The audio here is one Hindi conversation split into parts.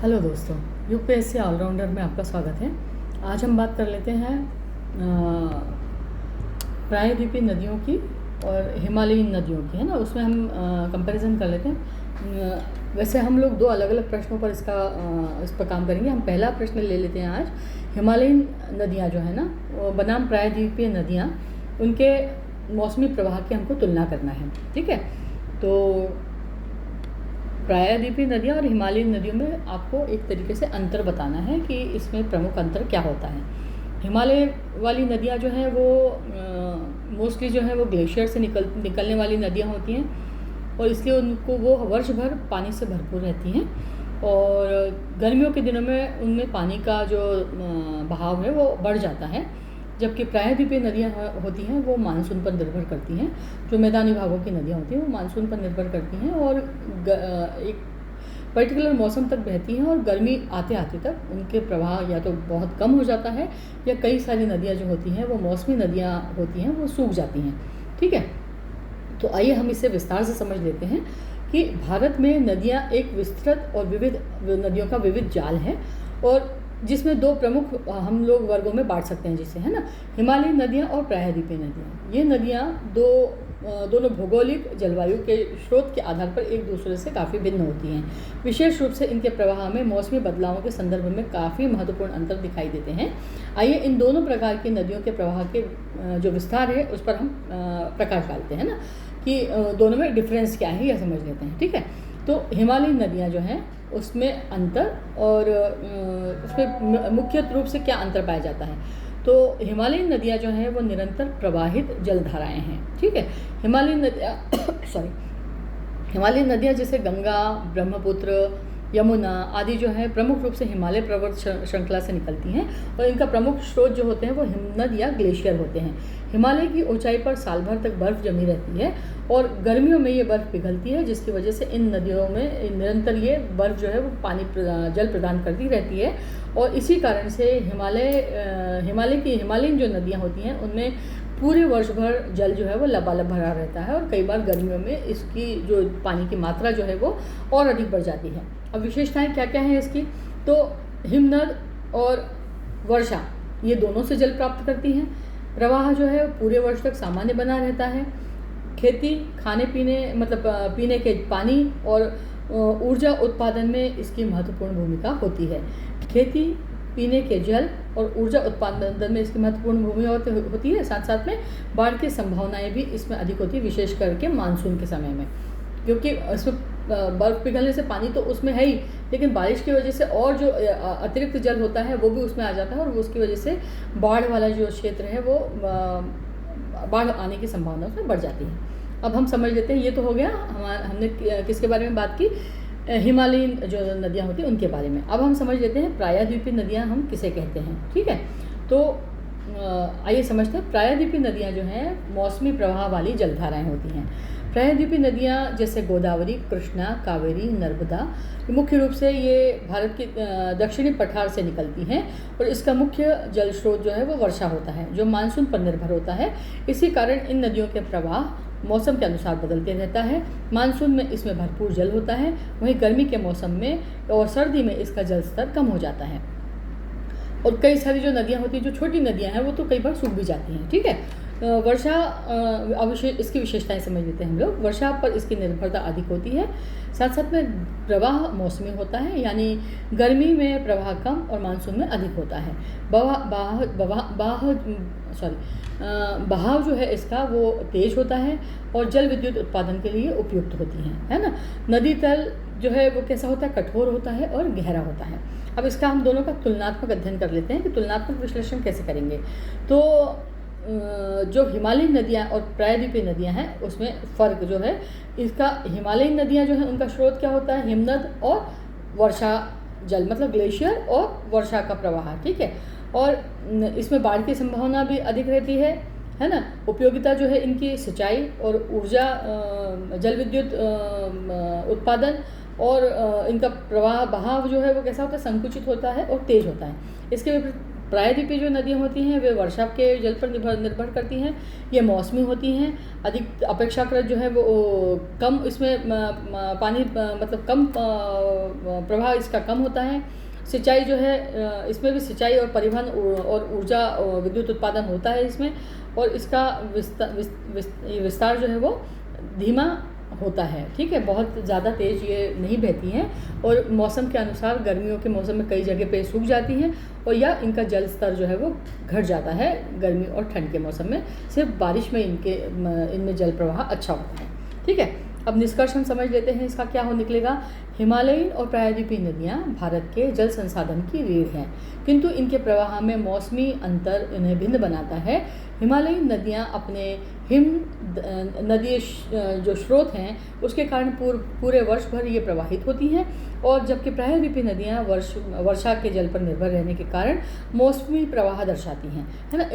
हेलो दोस्तों, यूपीएससी ऑलराउंडर में आपका स्वागत है। आज हम बात कर लेते हैं प्रायद्वीपीय नदियों की और हिमालयीन नदियों की, है ना। उसमें हम कंपैरिजन कर लेते हैं। वैसे हम लोग दो अलग अलग प्रश्नों पर इस पर काम करेंगे। हम पहला प्रश्न ले लेते हैं आज। हिमालयीन नदियाँ जो है ना, बनाम प्रायद्वीपीय नदियाँ, उनके मौसमी प्रवाह की हमको तुलना करना है। ठीक है, तो प्रायद्वीपीय नदियाँ और हिमालयीन नदियों में आपको एक तरीके से अंतर बताना है कि इसमें प्रमुख अंतर क्या होता है। हिमालय वाली नदियाँ जो हैं वो मोस्टली जो है वो ग्लेशियर से निकलने वाली नदियाँ होती हैं और इसलिए उनको वो वर्ष भर पानी से भरपूर रहती हैं और गर्मियों के दिनों में उनमें पानी का जो बहाव है वो बढ़ जाता है। जबकि प्रायद्वीपीय नदियाँ होती हैं वो मानसून पर निर्भर करती हैं। जो मैदानी भागों की नदियाँ होती हैं वो मानसून पर निर्भर करती हैं और एक पर्टिकुलर मौसम तक बहती हैं और गर्मी आते आते तक उनके प्रवाह या तो बहुत कम हो जाता है या कई सारी नदियाँ जो होती हैं वो मौसमी नदियाँ होती हैं वो सूख जाती हैं। ठीक है, तो आइए हम इसे विस्तार से समझ लेते हैं कि भारत में नदियाँ एक विस्तृत और विविध नदियों का विविध जाल है और जिसमें दो प्रमुख हम लोग वर्गों में बांट सकते हैं, जिसे है ना हिमालयी नदियाँ और प्रायद्वीपीय नदियाँ। ये नदियाँ दोनों भौगोलिक जलवायु के स्रोत के आधार पर एक दूसरे से काफ़ी भिन्न होती हैं। विशेष रूप से इनके प्रवाह में मौसमी बदलावों के संदर्भ में काफ़ी महत्वपूर्ण अंतर दिखाई देते हैं। आइए इन दोनों प्रकार की नदियों के प्रवाह के जो विस्तार है उस पर हम प्रकाश डालते हैं ना, कि दोनों में डिफरेंस क्या है यह समझ लेते हैं। ठीक है, तो हिमालयी नदियाँ जो हैं उसमें अंतर और उसमें मुख्य रूप से क्या अंतर पाया जाता है। तो हिमालयी नदियाँ जो हैं वो निरंतर प्रवाहित जलधाराएं हैं। ठीक है, हिमालयी नदियाँ हिमालयी नदियाँ जैसे गंगा, ब्रह्मपुत्र, यमुना आदि जो है प्रमुख रूप से हिमालय पर्वत श्रृंखला से निकलती हैं और इनका प्रमुख स्रोत जो होते हैं वो हिमनद या ग्लेशियर होते हैं। हिमालय की ऊंचाई पर साल भर तक बर्फ़ जमी रहती है और गर्मियों में ये बर्फ़ पिघलती है, जिसकी वजह से इन नदियों में निरंतर ये बर्फ़ जो है वो जल प्रदान करती रहती है और इसी कारण से हिमालयीन जो नदियाँ होती हैं उनमें पूरे वर्ष भर जल जो है वो लबालब भरा रहता है और कई बार गर्मियों में इसकी जो पानी की मात्रा जो है वो और अधिक बढ़ जाती है। अब विशेषताएं क्या क्या हैं इसकी, तो हिमनद और वर्षा ये दोनों से जल प्राप्त करती हैं। प्रवाह जो है पूरे वर्ष तक सामान्य बना रहता है। खेती, खाने पीने मतलब पीने के पानी और ऊर्जा उत्पादन में इसकी महत्वपूर्ण भूमिका होती है। खेती, पीने के जल और ऊर्जा उत्पादन में इसकी महत्वपूर्ण भूमिका होती है। साथ साथ में बाढ़ की संभावनाएं भी इसमें अधिक होती है, विशेष करके मानसून के समय में, क्योंकि इसमें बर्फ़ पिघलने से पानी तो उसमें है ही, लेकिन बारिश की वजह से और जो अतिरिक्त जल होता है वो भी उसमें आ जाता है और उसकी वजह से बाढ़ वाला जो क्षेत्र है वो बाढ़ आने की संभावना उसमें बढ़ जाती है। अब हम समझ लेते हैं, ये तो हो गया हमने किसके बारे में बात की, हिमालयीन जो नदियाँ होती हैं उनके बारे में। अब हम समझ लेते हैं प्रायद्वीपीय नदियाँ हम किसे कहते हैं। ठीक है, तो आइए समझते हैं। प्रायद्वीपीय नदियाँ जो हैं मौसमी प्रवाह वाली जलधाराएं होती हैं। प्रायद्वीपीय नदियाँ जैसे गोदावरी, कृष्णा, कावेरी, नर्मदा मुख्य रूप से ये भारत की दक्षिणी पठार से निकलती हैं और इसका मुख्य जल स्रोत जो है वो वर्षा होता है जो मानसून पर निर्भर होता है। इसी कारण इन नदियों के प्रवाह मौसम के अनुसार बदलते रहता है। मानसून में इसमें भरपूर जल होता है, वहीं गर्मी के मौसम में और सर्दी में इसका जल स्तर कम हो जाता है और कई सारी जो नदियाँ होती हैं, जो छोटी नदियाँ हैं वो तो कई बार सूख भी जाती हैं। ठीक है, वर्षा इसकी विशेषताएं समझ लेते हैं हम लोग। वर्षा पर इसकी निर्भरता अधिक होती है, साथ साथ में प्रवाह मौसमी होता है, यानी गर्मी में प्रवाह कम और मानसून में अधिक होता है। बहाव जो है इसका वो तेज होता है और जल विद्युत उत्पादन के लिए उपयुक्त होती हैं, है ना। नदी तल जो है वो कैसा होता है, कठोर होता है और गहरा होता है। अब इसका हम दोनों का तुलनात्मक अध्ययन कर लेते हैं कि तुलनात्मक विश्लेषण कैसे करेंगे। तो जो हिमालयी नदियाँ और प्रायद्वीपीय नदियाँ हैं उसमें फ़र्क जो है इसका, हिमालयी नदियाँ जो हैं उनका स्रोत क्या होता है, हिमनद और वर्षा जल मतलब ग्लेशियर और वर्षा का प्रवाह। ठीक है, और इसमें बाढ़ की संभावना भी अधिक रहती है ना। उपयोगिता जो है इनकी सिंचाई और ऊर्जा, जल विद्युत उत्पादन और इनका प्रवाह बहाव जो है वो कैसा होता है, संकुचित होता है और तेज होता है। इसके प्रायद्वीपीय जो नदियाँ होती हैं वे वर्षा के जल पर निर्भर करती हैं। ये मौसमी होती हैं, अधिक अपेक्षाकृत जो है वो कम इसमें पानी मतलब कम प्रवाह इसका कम होता है। सिंचाई जो है इसमें भी सिंचाई और परिवहन और ऊर्जा विद्युत उत्पादन होता है इसमें, और इसका विस्तार जो है वो धीमा होता है। ठीक है, बहुत ज़्यादा तेज़ ये नहीं बहती हैं, और मौसम के अनुसार गर्मियों के मौसम में कई जगह पे सूख जाती हैं, और या इनका जल स्तर जो है वो घट जाता है गर्मी और ठंड के मौसम में। सिर्फ बारिश में इनमें जल प्रवाह अच्छा होता है। ठीक है, अब निष्कर्ष हम समझ लेते हैं इसका क्या हो निकलेगा। हिमालयीन और प्रायद्वीपीय नदियाँ भारत के जल संसाधन की रीढ़ हैं, किंतु इनके प्रवाह में मौसमी अंतर इन्हें भिन्न बनाता है। हिमालयीन नदियाँ अपने हिम नदीय जो स्रोत हैं उसके कारण पूरे वर्ष भर ये प्रवाहित होती हैं, और जबकि प्रायद्वीपीय नदियाँ वर्षा के जल पर निर्भर रहने के कारण मौसमी प्रवाह दर्शाती हैं, है ना।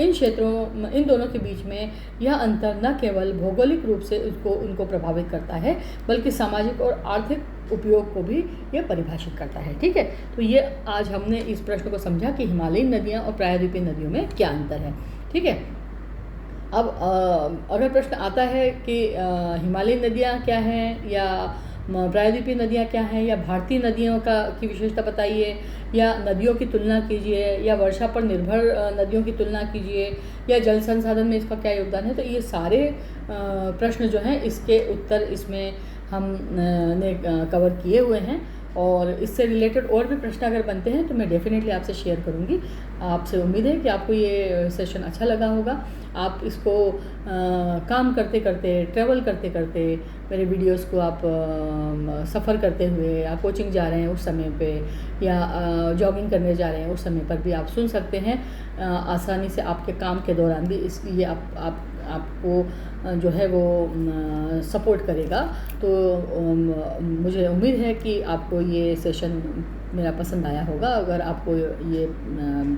इन दोनों के बीच में यह अंतर न केवल भौगोलिक रूप से उनको प्रभावित करता है, बल्कि सामाजिक और आर्थिक उपयोग को भी यह परिभाषित करता है। ठीक है, तो ये आज हमने इस प्रश्न को समझा कि हिमालयीन नदियाँ और प्रायद्वीपीय नदियों में क्या अंतर है। ठीक है, अब अगर प्रश्न आता है कि हिमालयीन नदियाँ क्या हैं या प्रायद्वीपीय नदियाँ क्या हैं, या भारतीय नदियों की विशेषता बताइए, या नदियों की तुलना कीजिए, या वर्षा पर निर्भर नदियों की तुलना कीजिए, या जल संसाधन में इसका क्या योगदान है, तो ये सारे प्रश्न जो हैं इसके उत्तर इसमें हमने कवर किए हुए हैं। और इससे रिलेटेड और भी प्रश्न अगर बनते हैं तो मैं डेफिनेटली आपसे शेयर करूंगी। आपसे उम्मीद है कि आपको ये सेशन अच्छा लगा होगा। आप इसको काम करते करते, ट्रैवल करते करते, मेरे वीडियोस को आप सफ़र करते हुए, या कोचिंग जा रहे हैं उस समय पे, या जॉगिंग करने जा रहे हैं उस समय पर भी आप सुन सकते हैं आसानी से, आपके काम के दौरान भी। इसलिए आपको जो है वो सपोर्ट करेगा। तो मुझे उम्मीद है कि आपको ये सेशन मेरा पसंद आया होगा। अगर आपको ये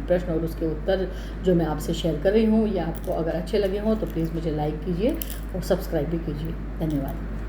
प्रश्न और उसके उत्तर जो मैं आपसे शेयर कर रही हूँ ये आपको अगर अच्छे लगे हों तो प्लीज़ मुझे लाइक कीजिए और सब्सक्राइब भी कीजिए। धन्यवाद।